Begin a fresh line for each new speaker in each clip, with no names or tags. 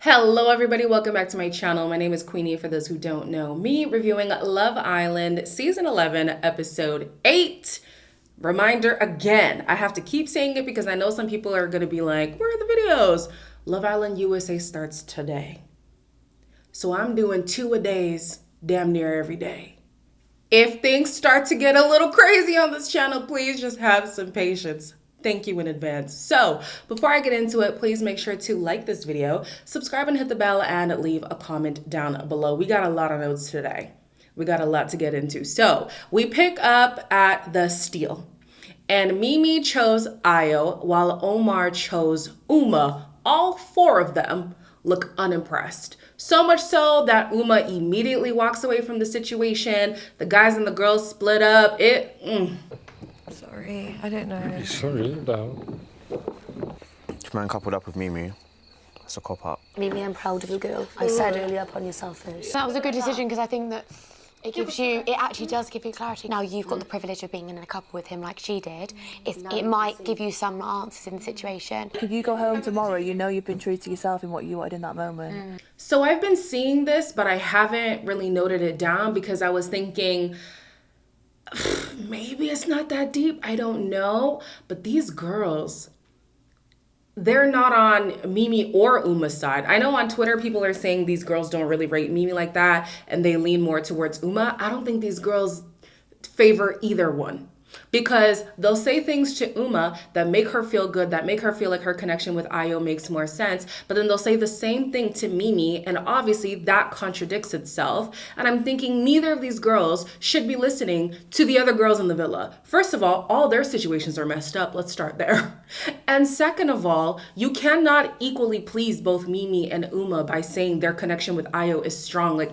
Hello everybody, welcome back to my channel. My name is Queenie for those who don't know me, reviewing Love Island Season 11, Episode 8. Reminder again, I have to keep saying it because I know some people are going to be like, where are the videos? Love Island USA starts today. So I'm doing 2-a-days damn near every day. If things start to get a little crazy on this channel, please just have some patience. Thank you in advance. So before I get into it, please make sure to like this video, subscribe and hit the bell, and leave a comment down below. We got a lot of notes today. We got a lot to get into. So we pick up at the steal. And Mimi chose Ayo while Omar chose Uma. All four of them look unimpressed. So much so that Uma immediately walks away from the situation. The guys and the girls split up.
Sorry, I don't know.
Sorry, no.
This man coupled up with Mimi. That's a cop-out.
Mimi, I'm proud of you, girl. I said earlier, upon yourself first.
That was a good decision because I think that it actually does give you clarity. Now you've got the privilege of being in a couple with him like she did. It might give you some answers in the situation.
If you go home tomorrow, you know you've been true to yourself in what you wanted in that moment.
So I've been seeing this, but I haven't really noted it down because I was thinking, maybe it's not that deep. I don't know. But these girls, they're not on Mimi or Uma's side. I know on Twitter people are saying these girls don't really rate Mimi like that and they lean more towards Uma. I don't think these girls favor either one. Because they'll say things to Uma that make her feel good, that make her feel like her connection with Ayo makes more sense. But then they'll say the same thing to Mimi, and obviously that contradicts itself. And I'm thinking neither of these girls should be listening to the other girls in the villa. First of all their situations are messed up. Let's start there. And second of all, you cannot equally please both Mimi and Uma by saying their connection with Ayo is strong. Like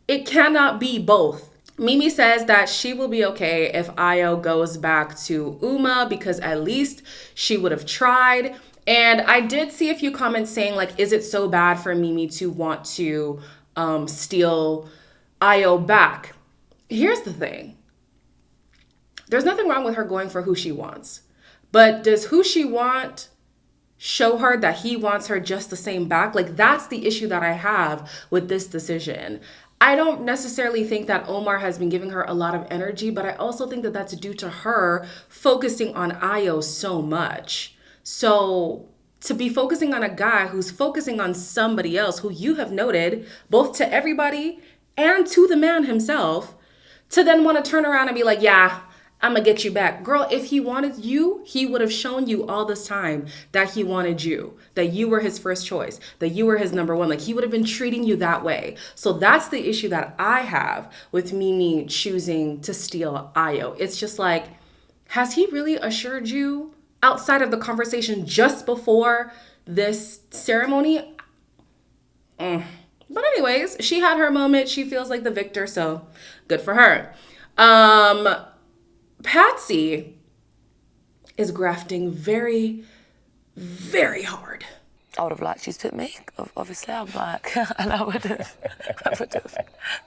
it cannot be both. Mimi says that she will be okay if Ayo goes back to Uma because at least she would have tried. And I did see a few comments saying, like, is it so bad for Mimi to want to steal Ayo back? Here's the thing. There's nothing wrong with her going for who she wants. But does who she want show her that he wants her just the same back? Like, that's the issue that I have with this decision. I don't necessarily think that Omar has been giving her a lot of energy, but I also think that that's due to her focusing on Ayo so much. So to be focusing on a guy who's focusing on somebody else who you have noted, both to everybody and to the man himself, to then want to turn around and be like, yeah, I'm gonna get you back. Girl, if he wanted you, he would have shown you all this time that he wanted you, that you were his first choice, that you were his number one. Like, he would have been treating you that way. So that's the issue that I have with Mimi choosing to steal Ayo. It's just like, has he really assured you outside of the conversation just before this ceremony? But anyways, she had her moment. She feels like the victor, so good for her. Patsy is grafting very, very hard.
I would have liked you to put me. Obviously, I'm black. And I would have.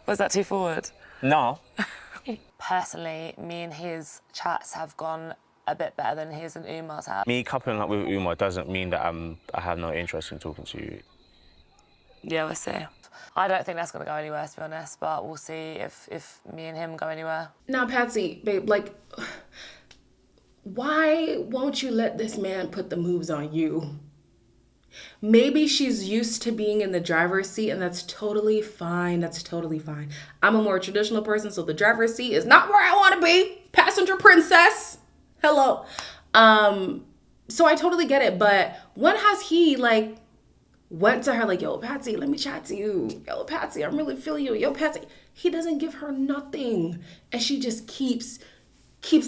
Was that too forward?
No.
Personally, me and his chats have gone a bit better than his and Umar's have.
Me coupling up with Uma doesn't mean that I have no interest in talking to you.
Yeah, we'll see. I don't think that's going to go anywhere, to be honest, but we'll see if me and him go anywhere.
Now, Patsy, babe, like, why won't you let this man put the moves on you? Maybe she's used to being in the driver's seat, and that's totally fine. That's totally fine. I'm a more traditional person, so the driver's seat is not where I want to be. Passenger princess. Hello. So I totally get it, but when has he, like, went to her like, yo, Patsy, let me chat to you. Yo, Patsy, I'm really feeling you. Yo, Patsy. He doesn't give her nothing. And she just keeps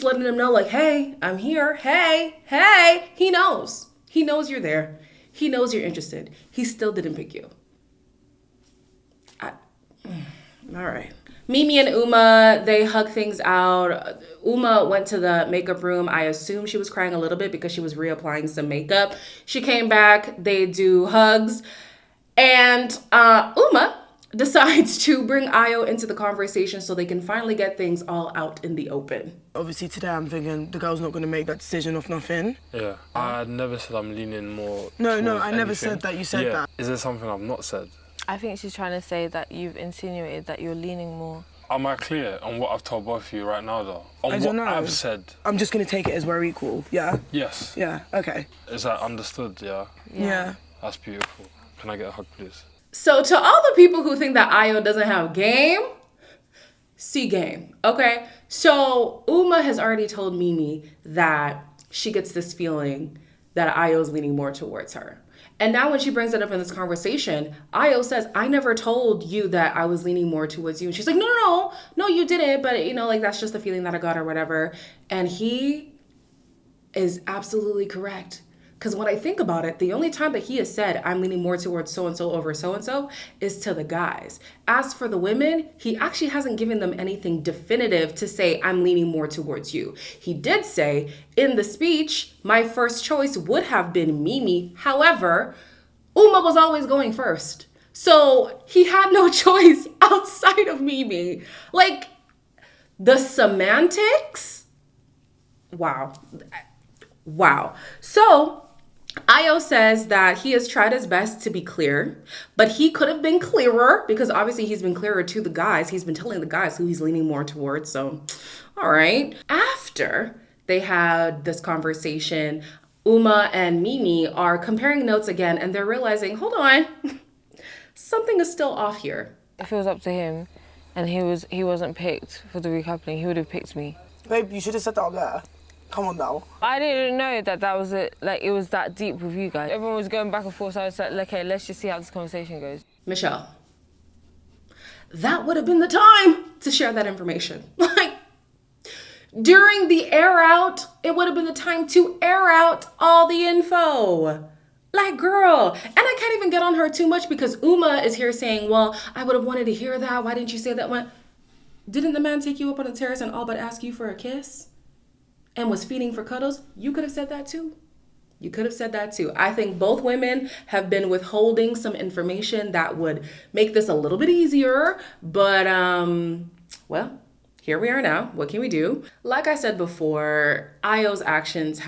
letting him know, like, hey, I'm here. Hey. He knows. He knows you're there. He knows you're interested. He still didn't pick you. All right. Mimi and Uma, they hug things out. Uma went to the makeup room. I assume she was crying a little bit because she was reapplying some makeup. She came back. They do hugs. And Uma decides to bring Ayo into the conversation so they can finally get things all out in the open.
Obviously today I'm thinking the girl's not going to make that decision off nothing.
Yeah, I never said I'm leaning more
No,
towards
I never
anything.
said that. You said that.
Is there something I've not said?
I think she's trying to say that you've insinuated that you're leaning more.
Am I clear on what I've told both of you right now, though? On
I don't know.
what I've said?
I'm just going to take it as we're equal, yeah?
Yes.
Yeah, okay.
Is that understood, yeah?
Yeah.
That's beautiful. Can I get a hug, please?
So to all the people who think that Ayo doesn't have game, see game, okay? So Uma has already told Mimi that she gets this feeling that Ayo's leaning more towards her. And now when she brings it up in this conversation, Ayo says, I never told you that I was leaning more towards you. And she's like, no, you didn't. But, you know, like, that's just the feeling that I got or whatever. And he is absolutely correct. Because when I think about it, the only time that he has said, I'm leaning more towards so-and-so over so-and-so is to the guys. As for the women, he actually hasn't given them anything definitive to say, I'm leaning more towards you. He did say in the speech, my first choice would have been Mimi. However, Uma was always going first. So he had no choice outside of Mimi. Like, the semantics? Wow. So Ayo says that he has tried his best to be clear, but he could have been clearer because obviously he's been clearer to the guys. He's been telling the guys who he's leaning more towards. So, all right. After they had this conversation, Uma and Mimi are comparing notes again and they're realizing, hold on, something is still off here.
If it was up to him and he wasn't picked for the recoupling, he would have picked me.
Babe, you should have said that up there. Come on now.
I didn't know that was it. Like, it was that deep with you guys. Everyone was going back and forth, so I was like, okay, let's just see how this conversation goes.
Michelle, that would have been the time to share that information. Like, during the air out, it would have been the time to air out all the info. Like, girl. And I can't even get on her too much because Uma is here saying, well, I would have wanted to hear that. Why didn't you say that one? Didn't the man take you up on the terrace and all but ask you for a kiss? And was feeding for cuddles? You could have said that too. You could have said that too. I think both women have been withholding some information that would make this a little bit easier. But, well, here we are now. What can we do? Like I said before, Ayo's actions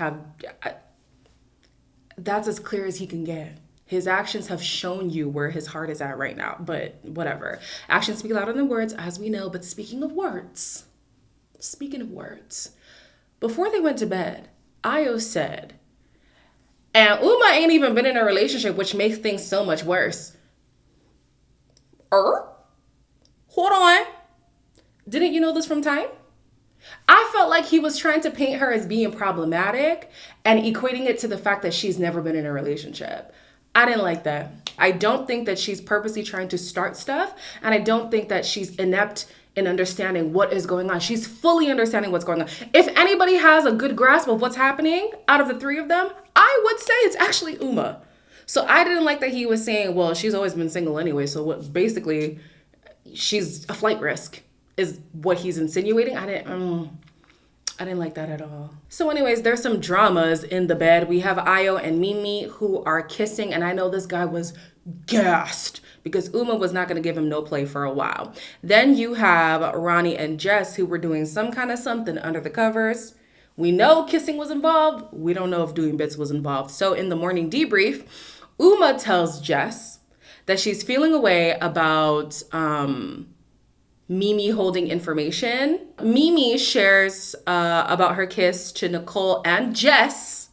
that's as clear as he can get. His actions have shown you where his heart is at right now. But whatever. Actions speak louder than words, as we know. But speaking of words, before they went to bed, Ayo said, and Uma ain't even been in a relationship, which makes things so much worse. Hold on. Didn't you know this from time? I felt like he was trying to paint her as being problematic and equating it to the fact that she's never been in a relationship. I didn't like that. I don't think that she's purposely trying to start stuff, and I don't think that she's inept in understanding what is going on. She's fully understanding what's going on. If anybody has a good grasp of what's happening out of the three of them, I would say it's actually Uma. So I didn't like that he was saying, well, she's always been single anyway, so what, basically she's a flight risk is what he's insinuating. I didn't like that at all. So anyways, there's some dramas in the bed. We have Ayo and Mimi who are kissing, and I know this guy was gassed because Uma was not going to give him no play for a while. Then you have Ronnie and Jess who were doing some kind of something under the covers. We know kissing was involved. We don't know if doing bits was involved. So in the morning debrief, Uma tells Jess that she's feeling a way about Mimi holding information. Mimi shares about her kiss to Nicole and Jess,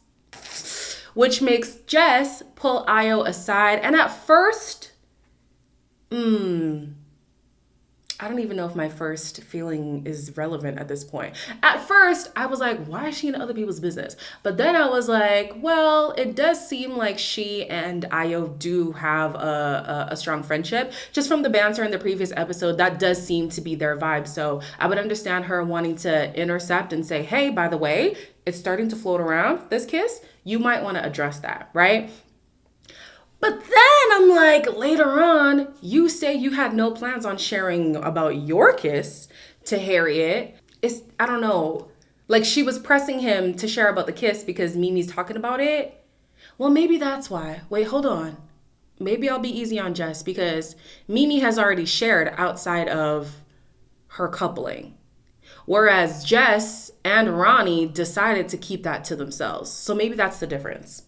which makes Jess pull Ayo aside. And at first, I don't even know if my first feeling is relevant at this point. At first, I was like, why is she in other people's business? But then I was like, well, it does seem like she and Ayo do have a strong friendship. Just from the banter in the previous episode, that does seem to be their vibe. So I would understand her wanting to intercept and say, hey, by the way, it's starting to float around, this kiss. You might want to address that, right? But then I'm like, later on, you say you had no plans on sharing about your kiss to Harriet. I don't know. Like, she was pressing him to share about the kiss because Mimi's talking about it. Well, maybe that's why. Wait, hold on. maybe I'll be easy on Jess because Mimi has already shared outside of her coupling. Whereas Jess and Ronnie decided to keep that to themselves. So maybe that's the difference.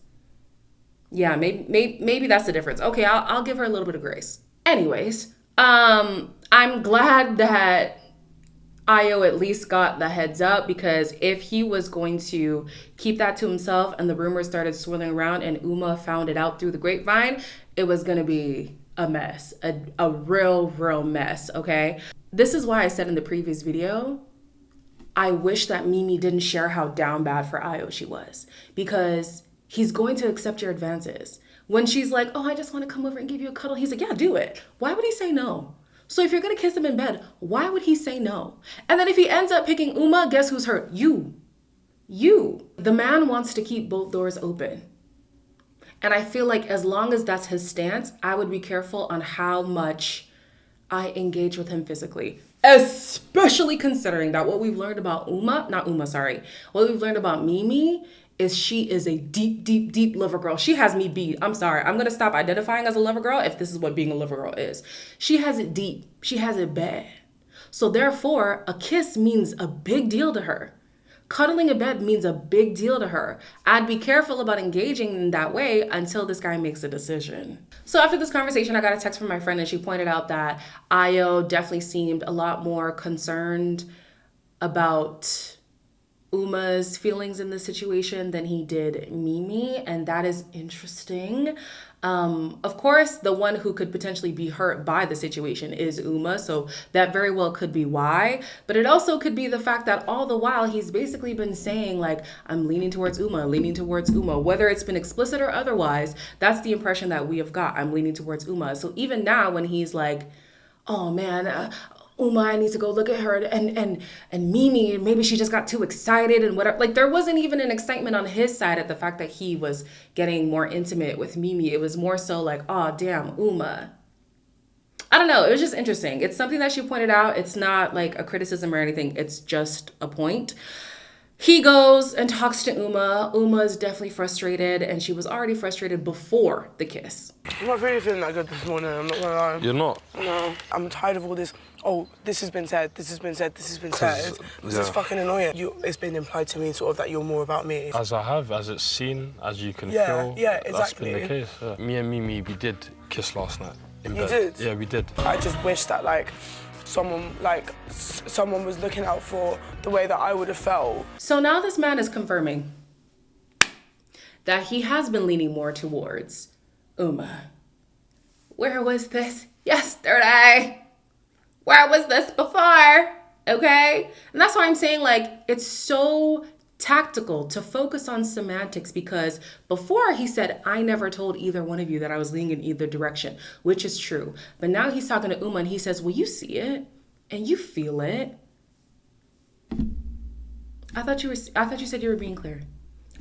Yeah, maybe that's the difference. Okay, I'll give her a little bit of grace. Anyways, I'm glad that Io at least got the heads up, because if he was going to keep that to himself and the rumors started swirling around and Uma found it out through the grapevine, it was going to be a mess, a real mess, okay? This is why I said in the previous video, I wish that Mimi didn't share how down bad for Io she was, because he's going to accept your advances. When she's like, oh, I just want to come over and give you a cuddle, he's like, yeah, do it. Why would he say no? So if you're going to kiss him in bed, why would he say no? And then if he ends up picking Uma, guess who's hurt? You. The man wants to keep both doors open. And I feel like as long as that's his stance, I would be careful on how much I engage with him physically. Especially considering that what we've learned about what we've learned about Mimi is she is a deep lover girl. She has me beat. I'm sorry. I'm going to stop identifying as a lover girl if this is what being a lover girl is. She has it deep. She has it bad. So therefore, a kiss means a big deal to her. Cuddling in bed means a big deal to her. I'd be careful about engaging in that way until this guy makes a decision. So after this conversation, I got a text from my friend and she pointed out that Io definitely seemed a lot more concerned about Uma's feelings in the situation than he did Mimi, and that is interesting. Of course, the one who could potentially be hurt by the situation is Uma, so that very well could be why. But it also could be the fact that all the while he's basically been saying, like, I'm leaning towards Uma, whether it's been explicit or otherwise. That's the impression that we have got. I'm leaning towards Uma. So even now when he's like, oh man, Uma, I need to go look at her, and Mimi, maybe she just got too excited and whatever. Like, there wasn't even an excitement on his side at the fact that he was getting more intimate with Mimi. It was more so like, oh, damn, Uma. I don't know. It was just interesting. It's something that she pointed out. It's not like a criticism or anything. It's just a point. He goes and talks to Uma. Uma is definitely frustrated, and she was already frustrated before the kiss.
I'm not really feeling that good this morning, I'm not gonna lie.
You're not?
No. I'm tired of all this, oh, this has been said, this has been said, this has been said. This is fucking annoying. It's been implied to me sort of that you're more about me.
As it's seen, as you can
Yeah,
feel.
yeah,
That's been
exactly.
the case. Yeah. Me and Mimi, we did kiss last night in bed.
You did?
Yeah, we did.
I just wish that someone was looking out for the way that I would have felt.
So now this man is confirming that he has been leaning more towards Uma. Where was this yesterday? Where was this before? Okay? And that's why I'm saying, like, it's so tactical to focus on semantics, because before he said, I never told either one of you that I was leaning in either direction, which is true. But now he's talking to Uma and he says, well, you see it and you feel it. I thought you said you were being clear.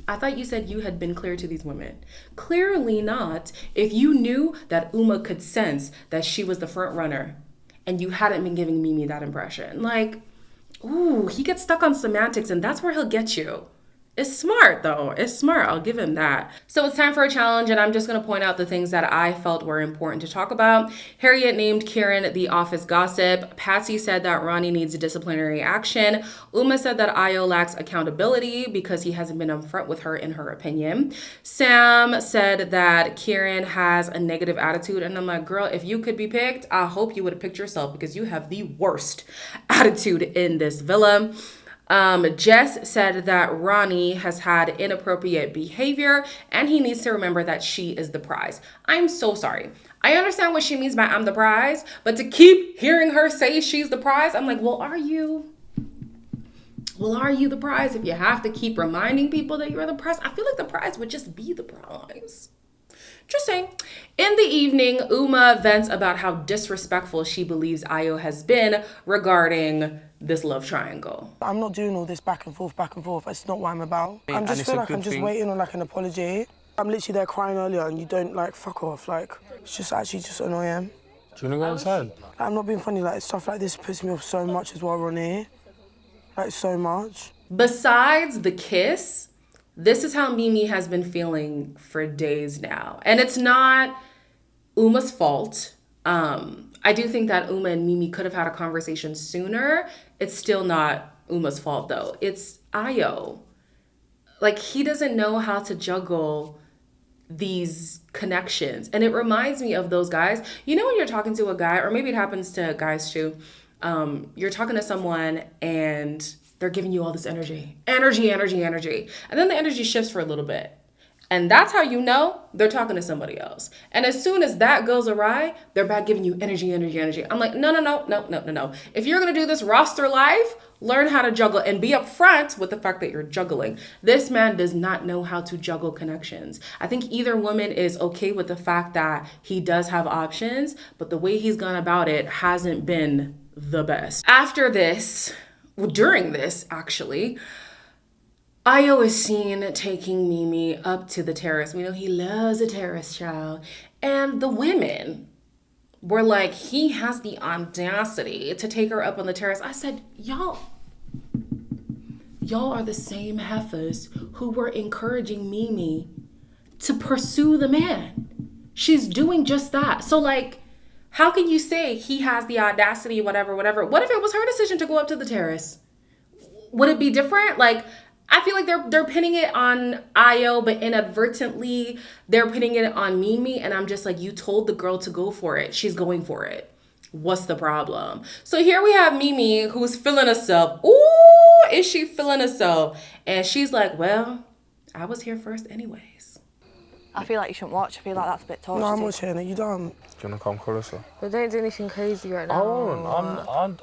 I thought you said you had been clear to these women. Clearly not, if you knew that Uma could sense that she was the front runner and you hadn't been giving Mimi that impression. Like, ooh, he gets stuck on semantics, and that's where he'll get you. It's smart, though. It's smart. I'll give him that. So it's time for a challenge, and I'm just going to point out the things that I felt were important to talk about. Harriet named Kieran the office gossip. Patsy said that Ronnie needs disciplinary action. Uma said that Io lacks accountability because he hasn't been upfront with her, in her opinion. Sam said that Kieran has a negative attitude, and I'm like, girl, if you could be picked, I hope you would have picked yourself, because you have the worst attitude in this villa. Jess said that Ronnie has had inappropriate behavior and he needs to remember that she is the prize. I'm so sorry. I understand what she means by I'm the prize, but to keep hearing her say she's the prize, I'm like, well, are you? Well, are you the prize if you have to keep reminding people that you're the prize? I feel like the prize would just be the prize. Just saying. In the evening, Uma vents about how disrespectful she believes Io has been regarding this love triangle.
I'm not doing all this back and forth. It's not what I'm about. I just feel like I'm just waiting on like an apology. I'm literally there crying earlier and you don't like fuck off. Like, it's just actually just annoying.
Do you want to go inside?
I'm not being funny, like stuff like this puts me off so much as well, Ronnie. Like, so much.
Besides the kiss, this is how Mimi has been feeling for days now. And it's not Uma's fault. I do think that Uma and Mimi could have had a conversation sooner. It's still not Uma's fault though. It's Ayo. Like, he doesn't know how to juggle these connections. And it reminds me of those guys. You know when you're talking to a guy, or maybe it happens to guys too, you're talking to someone and they're giving you all this energy. Energy. And then the energy shifts for a little bit. And that's how you know they're talking to somebody else. And as soon as that goes awry, they're back giving you energy. I'm like, no. If you're going to do this roster life, learn how to juggle and be upfront with the fact that you're juggling. This man does not know how to juggle connections. I think either woman is okay with the fact that he does have options, but the way he's gone about it hasn't been the best. After this, during this actually, Ayo is seen taking Mimi up to the terrace. We know he loves a terrace, child. And the women were like, he has the audacity to take her up on the terrace. I said, y'all are the same heifers who were encouraging Mimi to pursue the man. She's doing just that. So like, how can you say he has the audacity, whatever? What if it was her decision to go up to the terrace? Would it be different? Like, I feel like they're pinning it on Ayo, but inadvertently they're pinning it on Mimi. And I'm just like, you told the girl to go for it. She's going for it. What's the problem? So here we have Mimi, who's feeling herself. Ooh, is she feeling herself? And she's like, well, I was here first anyways.
I feel like you shouldn't watch. I feel like that's a bit toxic.
No, I'm watching it. You don't.
Do you want to come closer?
But don't do anything crazy right now.
I won't.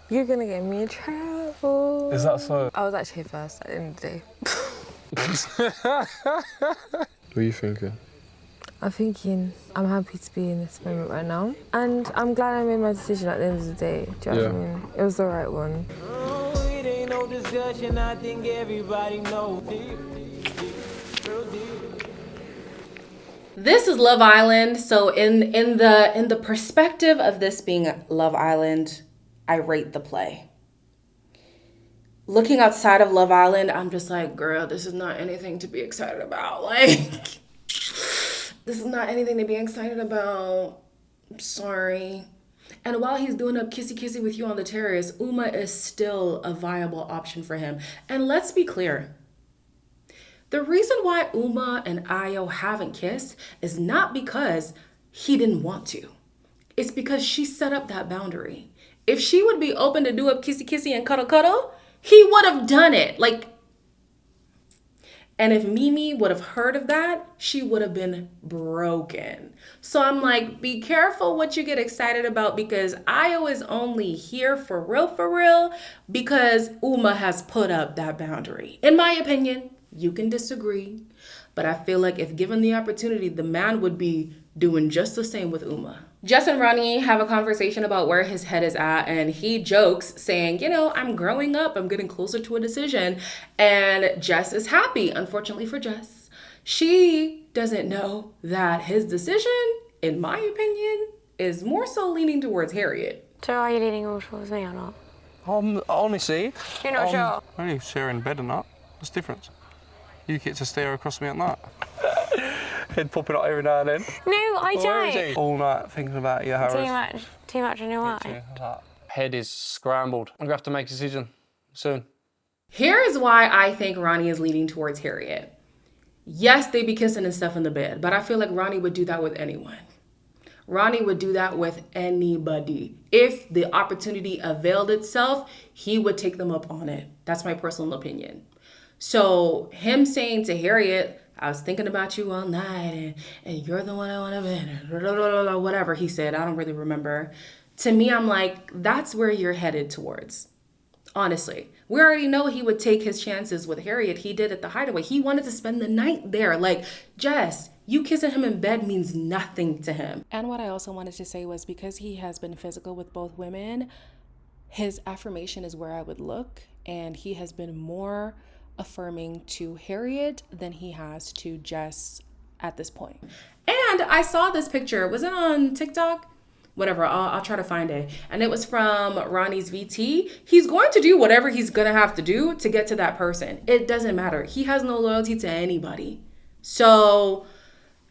You're gonna get me in trouble.
Is that so?
I was actually here first at the end of the day.
What are you thinking?
I'm thinking I'm happy to be in this moment right now. And I'm glad I made my decision at the end of the day. Do you know what I mean? It was the right one.
Oh, it ain't no discussion, I think everybody knows.
This is Love Island. So in the perspective of this being Love Island, I rate the play. Looking outside of Love Island, I'm just like, girl, this is not anything to be excited about. Like, this is not anything to be excited about. I'm sorry. And while he's doing a kissy with you on the terrace, Uma is still a viable option for him. And let's be clear. The reason why Uma and Ayo haven't kissed is not because he didn't want to. It's because she set up that boundary. If she would be open to do a kissy and cuddle, he would have done it. Like, and if Mimi would have heard of that, she would have been broken. So I'm like, be careful what you get excited about, because Ayo is only here for real, because Uma has put up that boundary. In my opinion, you can disagree, but I feel like if given the opportunity, the man would be doing just the same with Uma. Jess and Ronnie have a conversation about where his head is at, and he jokes saying, you know, I'm growing up, I'm getting closer to a decision, and Jess is happy. Unfortunately for Jess, she doesn't know that his decision, in my opinion, is more so leaning towards Harriet.
So are you leaning all towards me or not?
Honestly,
You're not sure?
only sharing bed and that. What's the difference? You get to stare across me at night. Head popping up every now and then.
No, I don't.
All night thinking about you, Harris.
Too much on your mind.
Head is scrambled. I'm gonna have to make a decision soon.
Here is why I think Ronnie is leaning towards Harriet. Yes, they be kissing and stuff in the bed, but I feel like Ronnie would do that with anyone. Ronnie would do that with anybody. If the opportunity availed itself, he would take them up on it. That's my personal opinion. So him saying to Harriet, I was thinking about you all night, and you're the one I want to be, whatever he said, I don't really remember. To me, I'm like, that's where you're headed towards. Honestly, we already know he would take his chances with Harriet. He did at the Hideaway. He wanted to spend the night there. Like, Jess, you kissing him in bed means nothing to him. And what I also wanted to say was, because he has been physical with both women, his affirmation is where I would look, and he has been more affirming to Harriet than he has to Jess at this point. And I saw this picture. Was it on TikTok? Whatever, I'll try to find it. And it was from Ronnie's VT. He's going to do whatever he's gonna have to do to get to that person. It doesn't matter. He has no loyalty to anybody. So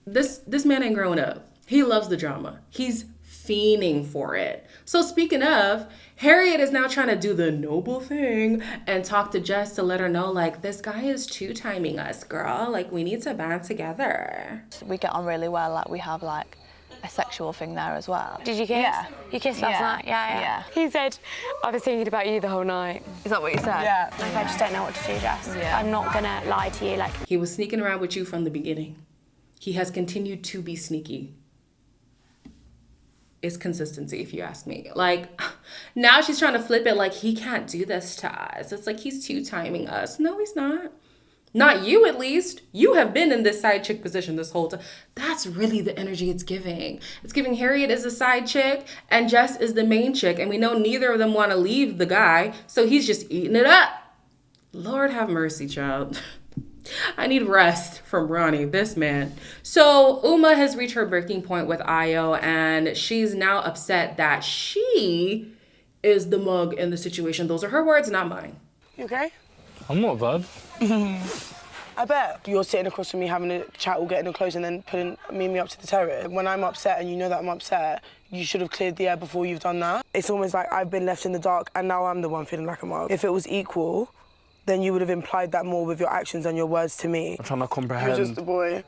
this man ain't growing up. He loves the drama. He's fiending for it. So speaking of, Harriet is now trying to do the noble thing and talk to Jess to let her know, like, this guy is two-timing us, girl. Like, we need to band together.
We get on really well, like we have like a sexual thing there as well.
Did you kiss?
Yeah.
You kissed last night? Yeah. He said, I was thinking about you the whole night.
Is that what you said?
Yeah.
Like, I just don't know what to do, Jess.
Yeah.
I'm not gonna lie to you, like...
He was sneaking around with you from the beginning. He has continued to be sneaky. It's consistency, if you ask me. Like, now she's trying to flip it like he can't do this to us. It's like he's two-timing us. No, he's not. Not you, at least. You have been in this side chick position this whole time. That's really the energy it's giving. It's giving Harriet is a side chick and Jess is the main chick. And we know neither of them want to leave the guy. So he's just eating it up. Lord have mercy, child. I need rest from Ronnie, this man. So Uma has reached her breaking point with Io, and she's now upset that she is the mug in the situation. Those are her words, not mine.
You okay?
I'm not bad.
I bet. You're sitting across from me having a chat or getting close and then putting me up to the terrace. When I'm upset and you know that I'm upset, you should have cleared the air before you've done that. It's almost like I've been left in the dark and now I'm the one feeling like a mug. If it was equal, then you would have implied that more with your actions and your words to me.
I'm trying to comprehend.
You're just a boy.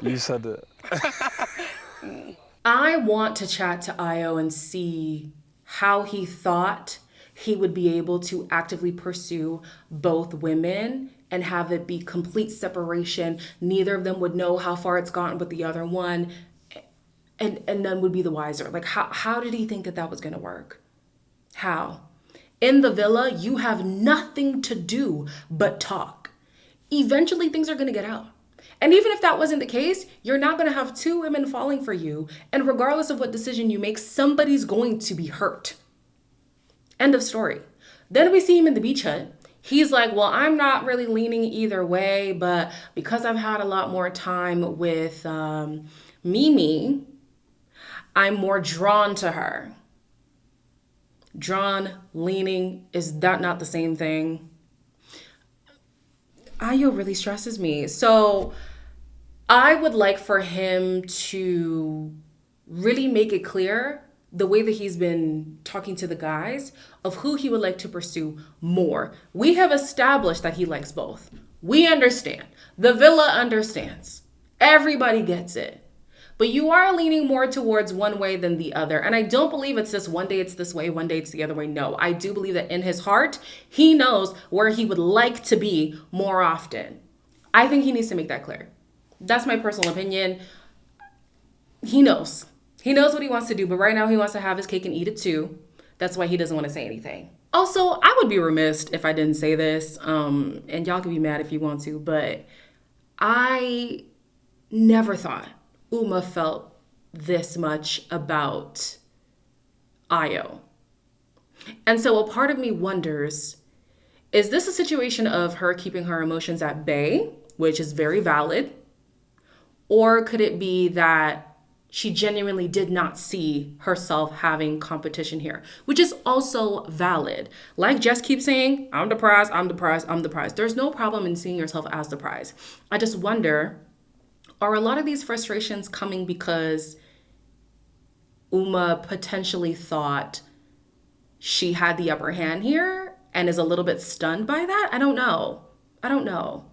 You said it.
I want to chat to Io and see how he thought he would be able to actively pursue both women and have it be complete separation. Neither of them would know how far it's gotten with the other one, and none would be the wiser. Like, how did he think that that was going to work? How? In the villa, you have nothing to do but talk. Eventually, things are going to get out. And even if that wasn't the case, you're not going to have two women falling for you. And regardless of what decision you make, somebody's going to be hurt. End of story. Then we see him in the beach hut. He's like, well, I'm not really leaning either way, but because I've had a lot more time with Mimi, I'm more drawn to her. Drawn, leaning, is that not the same thing? Io really stresses me. So I would like for him to really make it clear the way that he's been talking to the guys of who he would like to pursue more. We have established that he likes both. We understand. The villa understands. Everybody gets it. But you are leaning more towards one way than the other. And I don't believe it's just one day it's this way, one day it's the other way. No, I do believe that in his heart, he knows where he would like to be more often. I think he needs to make that clear. That's my personal opinion. He knows. He knows what he wants to do, but right now he wants to have his cake and eat it too. That's why he doesn't want to say anything. Also, I would be remiss if I didn't say this, and y'all can be mad if you want to, but I never thought Uma felt this much about Io. And so a part of me wonders, is this a situation of her keeping her emotions at bay, which is very valid, or could it be that she genuinely did not see herself having competition here, which is also valid. Like Jess keeps saying, I'm the prize, I'm the prize, I'm the prize. There's no problem in seeing yourself as the prize. I just wonder, are a lot of these frustrations coming because Uma potentially thought she had the upper hand here and is a little bit stunned by that? I don't know.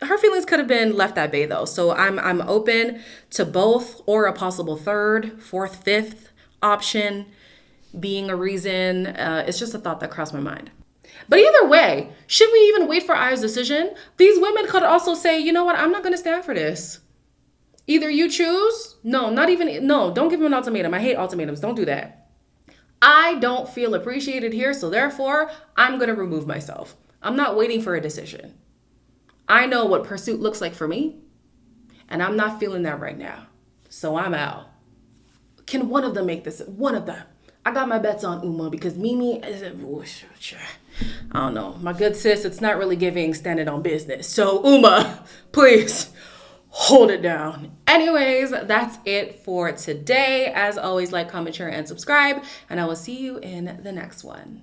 Her feelings could have been left at bay though. So I'm open to both or a possible third, fourth, fifth option being a reason. It's just a thought that crossed my mind. But either way, should we even wait for Aya's decision? These women could also say, you know what? I'm not going to stand for this. Either you choose. No, don't give him an ultimatum. I hate ultimatums. Don't do that. I don't feel appreciated here. So therefore, I'm going to remove myself. I'm not waiting for a decision. I know what pursuit looks like for me, and I'm not feeling that right now. So I'm out. Can one of them make this? One of them. I got my bets on Uma because Mimi is I don't know. My good sis, it's not really giving standing on business. So Uma, please hold it down. Anyways, that's it for today. As always, like, comment, share, and subscribe, and I will see you in the next one.